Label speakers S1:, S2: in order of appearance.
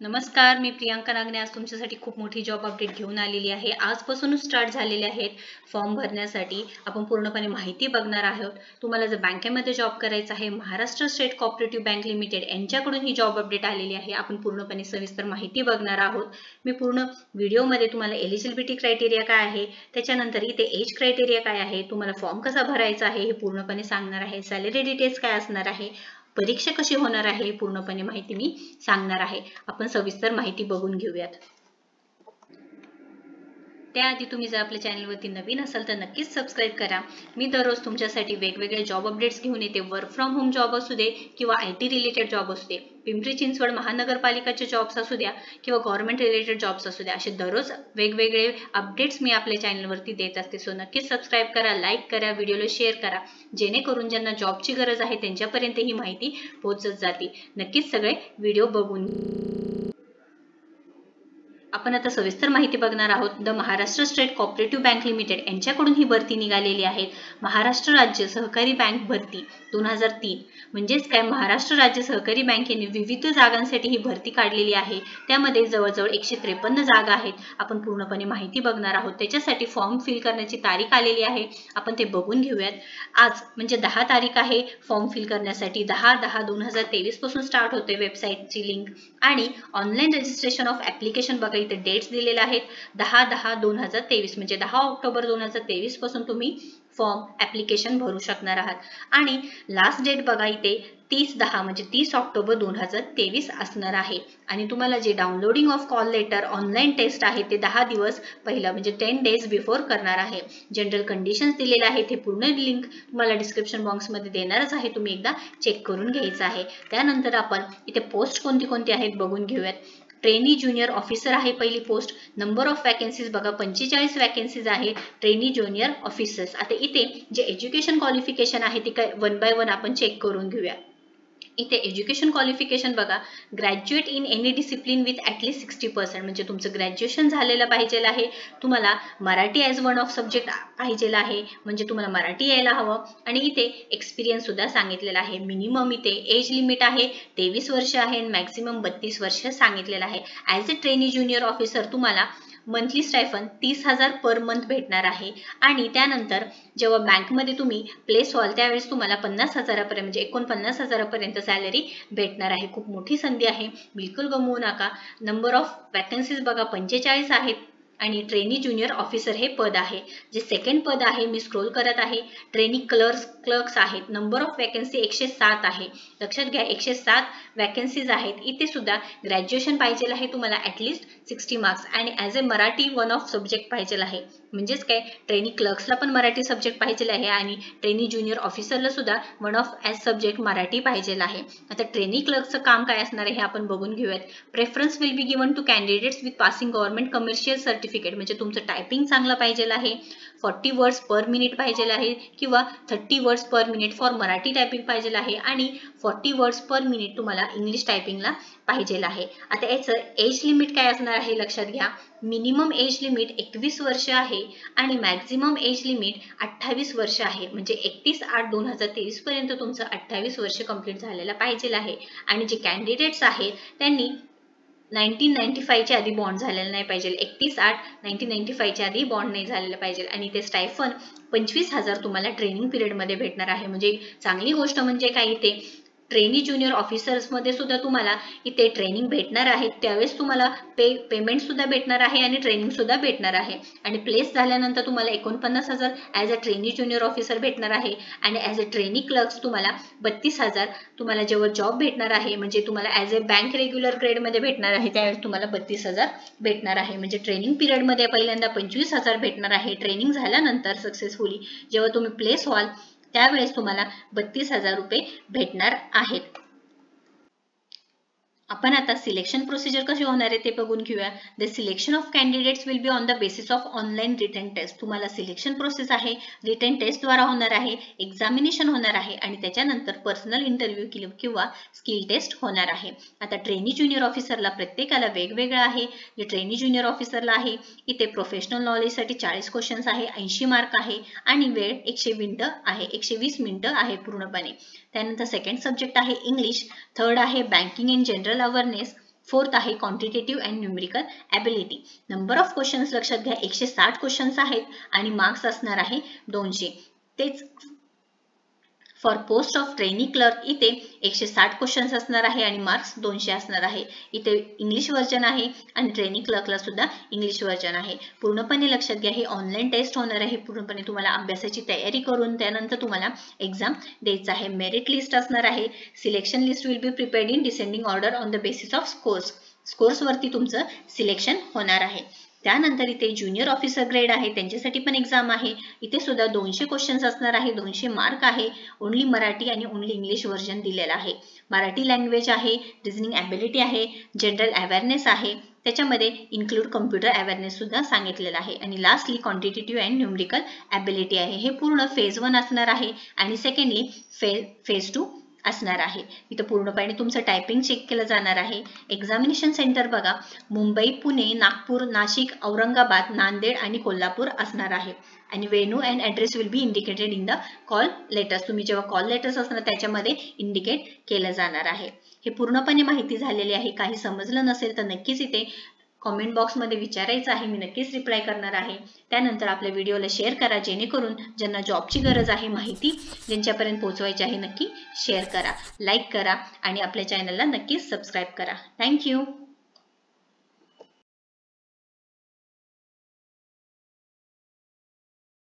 S1: नमस्कार, मी प्रियांका नागने आज तुमच्यासाठी खूप मोठी जॉब अपडेट घेऊन आलेली आहे। आजपासूनच स्टार्ट झालेले आहेत फॉर्म भरण्यासाठी। आपण पूर्णपणे माहिती बघणार आहोत। तुम्हाला जर बँकेमध्ये जॉब करायचा आहे, Maharashtra state cooperative bank limited यांच्याकडून ही जॉब अपडेट आलेली आहे। आपण पूर्णपणे सविस्तर माहिती बघणार आहोत। मी पूर्ण व्हिडिओमध्ये तुम्हाला एलिजिबिलिटी क्रायटेरिया काय आहे, त्याच्यानंतर इथे एज क्रायटेरिया काय आहे, तुम्हाला फॉर्म कसा भरायचा आहे हे पूर्णपणे सांगणार आहे। सॅलरी डिटेल्स काय असणार आहे, परीक्षा कशी होणार आहे, पूर्णपणे माहिती मी सांगणार आहे। आपण सविस्तर माहिती बघून घेऊयात। त्याआधी तुम्ही जर आपल्या चॅनलवरती नवीन असाल तर नक्कीच सबस्क्राईब करा। मी दररोज तुमच्यासाठी वेगवेगळे जॉब अपडेट्स घेऊन येते। वर्क फ्रॉम होम जॉब असू दे किंवा IT रिलेटेड जॉब असू दे, पिंपरी चिंचवड महानगरपालिकाचे जॉब्स असू द्या किंवा गव्हर्नमेंट रिलेटेड जॉब्स असू द्या, असे दररोज वेगवेगळे अपडेट्स मी आपल्या चॅनलवरती देत असते। सो नक्कीच सबस्क्राईब करा, लाईक करा, व्हिडिओला शेअर करा, जेणेकरून ज्यांना जॉबची गरज आहे त्यांच्यापर्यंत ही माहिती पोहोचत जाते। नक्कीच सगळे व्हिडिओ बघून आपण आता सविस्तर माहिती बघणार आहोत। The Maharashtra state cooperative bank limited यांच्याकडून ही भरती निघालेली आहे। महाराष्ट्र राज्य सहकारी बँक भरती 2003 म्हणजेच काय, महाराष्ट्र राज्य सहकारी बँकेने विविध जागांसाठी ही भरती काढलेली आहे। त्यामध्ये जवळजवळ 153 जागा आहेत। आपण पूर्णपणे माहिती बघणार आहोत। त्याच्यासाठी फॉर्म फिल करण्याची तारीख आलेली आहे, आपण ते बघून घेऊयात। आज म्हणजे 10 तारीख आहे फॉर्म फिल करण्यासाठी। 10/10/2023 पासून स्टार्ट होते वेबसाईटची लिंक आणि ऑनलाईन रजिस्ट्रेशन ऑफ ऍप्लिकेशन बघा इथे डेट्स दिलेले आहेत। 10/10/2023 म्हणजे 10 ऑक्टोबर 2023 पासून तुम्ही फॉर्म ऍप्लिकेशन भरू शकणार आहात। आणि लास्ट डेट बघा इथे 30/10 म्हणजे 30 ऑक्टोबर 2023 असणार आहे। आणि तुम्हाला जे downloading of call letter online test आहे ते 10 दिवस पहिला म्हणजे 10 डेज बिफोर करणार आहे। जनरल कंडिशन्स दिलेले आहेत, हे पूर्ण लिंक तुम्हाला डिस्क्रिप्शन बॉक्समध्ये देणारच आहे, तुम्ही एकदा चेक करून घ्यायचं आहे। त्यानंतर आपण इथे पोस्ट कोणती कोणती आहेत बघून घेऊयात। ट्रेनी ज्युनियर ऑफिसर आहे पहिली पोस्ट। नंबर ऑफ वॅकन्सीज बघा 45 वॅकन्सीज आहे ट्रेनी ज्युनियर ऑफिसर्स। आता इथे जे एज्युकेशन क्वालिफिकेशन आहे ते काय 1 बाय 1 आपण चेक करून घेऊया। इथे एज्युकेशन क्वालिफिकेशन बघा, graduate in any discipline with at least 60% म्हणजे तुमचं ग्रॅज्युएशन झालेलं पाहिजे आहे। तुम्हाला Marathi as one of subject पाहिजे आहे, म्हणजे तुम्हाला मराठी यायला हवं। आणि इथे एक्सपिरियन्स सुद्धा सांगितलेला आहे। मिनिमम इथे एज लिमिट आहे 23 वर्ष आहे आणि मॅक्सिमम 32 वर्ष सांगितलेलं आहे। As a trainee junior officer तुम्हाला मंथली स्टायफन 30,000 पर मंथ भेटणार आहे। आणि त्यानंतर जेव्हा बँकमध्ये तुम्ही प्लेस व्हाल त्यावेळेस तुम्हाला 50,000पर्यंत म्हणजे 49,000पर्यंत सॅलरी भेटणार आहे। खूप मोठी संधी आहे, बिलकुल गमवू नका। नंबर ऑफ वॅकन्सीज बघा 45 आहेत आणि ट्रेनी ज्युनियर ऑफिसर हे पद आहे। जे सेकंड पद आहे मी स्क्रोल करत आहे, ट्रेनी क्लर्क्स आहेत। नंबर ऑफ वॅकन्सी 107 आहे। लक्षात घ्या 107 वॅकन्सीज आहेत। इथे सुद्धा ग्रॅज्युएशन पाहिजे आहे तुम्हाला ॲटलीस्ट 60 मार्क्स आणि as a Marathi one of subject पाहिजे आहे। म्हणजेच काय, ट्रेनी क्लर्क्सला पण मराठी सब्जेक्ट पाहिजे आहे आणि ट्रेनी ज्युनियर ऑफिसरला सुद्धा one of as subject Marathi पाहिजे आहे। आता ट्रेनी क्लर्कचं काम काय असणार आहे हे आपण बघून घेऊयात। Preference will be given to candidates with passing government commercial certificate म्हणजे तुमचं टायपिंग चांगलं पाहिजे आहे, 40 वर्ड्स पर मिनिट पाहिजे आहे किंवा 30 words per minute for Marathi typing पाहिजे आहे आणि 40 वर्ड्स पर मिनिट तुम्हाला इंग्लिश टायपिंगला पाहिजे आहे। आता याचं एज लिमिट काय असणार आहे लक्षात घ्या। मिनिमम एज लिमिट 21 वर्ष आहे आणि मॅक्झिमम एज लिमिट 28 वर्ष आहे, म्हणजे 31/8/2023 पर्यंत तुमचं 28 वर्ष कंप्लीट झालेलं पाहिजे आहे। आणि जे कॅन्डिडेट्स आहेत त्यांनी 1995च्या आधी बॉन्ड झालेला नाही पाहिजे। 31/8/1995च्या आधी बॉन्ड नाही झालेलं पाहिजे। आणि ते स्टायफन 25,000 तुम्हाला ट्रेनिंग पिरियडमध्ये भेटणार आहे। म्हणजे चांगली गोष्ट म्हणजे काय, इथे ट्रेनी ज्युनियर ऑफिसर्स मध्ये सुद्धा तुम्हाला इथे ट्रेनिंग भेटणार आहे, त्यावेळेस तुम्हाला पेमेंट सुद्धा भेटणार आहे आणि ट्रेनिंग सुद्धा भेटणार आहे। आणि प्लेस झाल्यानंतर तुम्हाला 49,000 as a trainee junior officer भेटणार आहे आणि ॲज अ ट्रेनी क्लर्क्स तुम्हाला 32,000 तुम्हाला जेव्हा जॉब भेटणार आहे, म्हणजे तुम्हाला ॲज अ बँक रेग्युलर ग्रेडमध्ये भेटणार आहे त्यावेळेस तुम्हाला 32,000 भेटणार आहे। म्हणजे ट्रेनिंग पिरियडमध्ये पहिल्यांदा 25,000 भेटणार आहे। ट्रेनिंग झाल्यानंतर सक्सेसफुली जेव्हा तुम्ही प्लेस व्हाल त्यावेळेस तुम्हाला 32,000 रुपये भेटणार आहेत। आपण आता सिलेक्शन प्रोसिजर कशी होणार आहे ते बघून घेऊया। The selection of candidates will be on the basis of online written test. तुम्हाला सिलेक्शन प्रोसेस आहे रिटन टेस्ट द्वारा होणार आहे, एक्झामिनेशन होणार आहे आणि त्याच्यानंतर पर्सनल इंटरव्ह्यू किंवा स्किल टेस्ट होणार आहे। आता ट्रेनी ज्युनियर ऑफिसरला प्रत्येकाला वेगवेगळं आहे। जे ट्रेनी ज्युनियर ऑफिसरला आहे इथे प्रोफेशनल नॉलेजसाठी 40 क्वेश्चन्स आहे, 80 मार्क आहे आणि वेळ 120 मिनिटं आहे पूर्णपणे। त्यानंतर सेकंड सब्जेक्ट आहे इंग्लिश, थर्ड आहे banking in general awareness, fourth आहे quantitative and numerical ability. Number of questions लक्षात घ्या, 160 क्वेश्चन्स आहेत आणि मार्क्स असणार आहे 200. तेच for post of trainee clerk इथे 160 क्वेश्चन्स असणार आहे आणि मार्क्स 200 असणार आहे. इथे इंग्लिश व्हर्जन आहे आणि ट्रेनी क्लर्कला सुद्धा इंग्लिश व्हर्जन आहे. पूर्णपणे लक्षात घ्या, ही ऑनलाईन टेस्ट होणार आहे. पूर्णपणे तुम्हाला अभ्यासाची तयारी करून त्यानंतर तुम्हाला एक्झाम द्यायचं आहे. मेरिट लिस्ट असणार आहे. Selection list will be prepared in descending order on the basis of scores. स्कोर्सवरती तुमचं सिलेक्शन होणार आहे. त्यानंतर इथे ज्युनियर ऑफिसर ग्रेड आहे, त्यांच्यासाठी पण एक्झाम आहे. इथे सुद्धा 200 क्वेश्चन्स असणार आहे, 200 मार्क आहे. ओनली मराठी आणि ओनली इंग्लिश व्हर्जन दिलेलं आहे. मराठी लँग्वेज आहे, रिझनिंग ॲबिलिटी आहे, जनरल अवेअरनेस आहे, त्याच्यामध्ये इन्क्लूड कम्प्युटर अवेअरनेस सुद्धा सांगितलेलं आहे. आणि lastly quantitative and numerical ability आहे. हे पूर्ण फेज 1 असणार आहे आणि सेकंडली फेज 2 असणार आहे. इथं पूर्णपणे तुमचं टायपिंग चेक केलं जाणार आहे. एक्झामिनेशन सेंटर बघा, मुंबई, पुणे, नागपूर, नाशिक, औरंगाबाद, नांदेड आणि कोल्हापूर असणार आहे. आणि venue and address will be indicated in the call letters. तुम्ही जेव्हा कॉल लेटर्स असणार त्याच्यामध्ये इंडिकेट केलं जाणार आहे. हे पूर्णपणे माहिती झालेली आहे. काही समजलं नसेल तर नक्कीच इथे कॉमेंट बॉक्समध्ये विचारायचं आहे, मी नक्कीच रिप्लाय करणार आहे. त्यानंतर आपल्या व्हिडिओला शेअर करा, जेणेकरून ज्यांना जॉबची गरज आहे, माहिती ज्यांच्यापर्यंत पोहोचवायची आहे, नक्की शेअर करा, लाईक करा आणि आपल्या चॅनलला नक्कीच सबस्क्राईब करा. थँक्यू.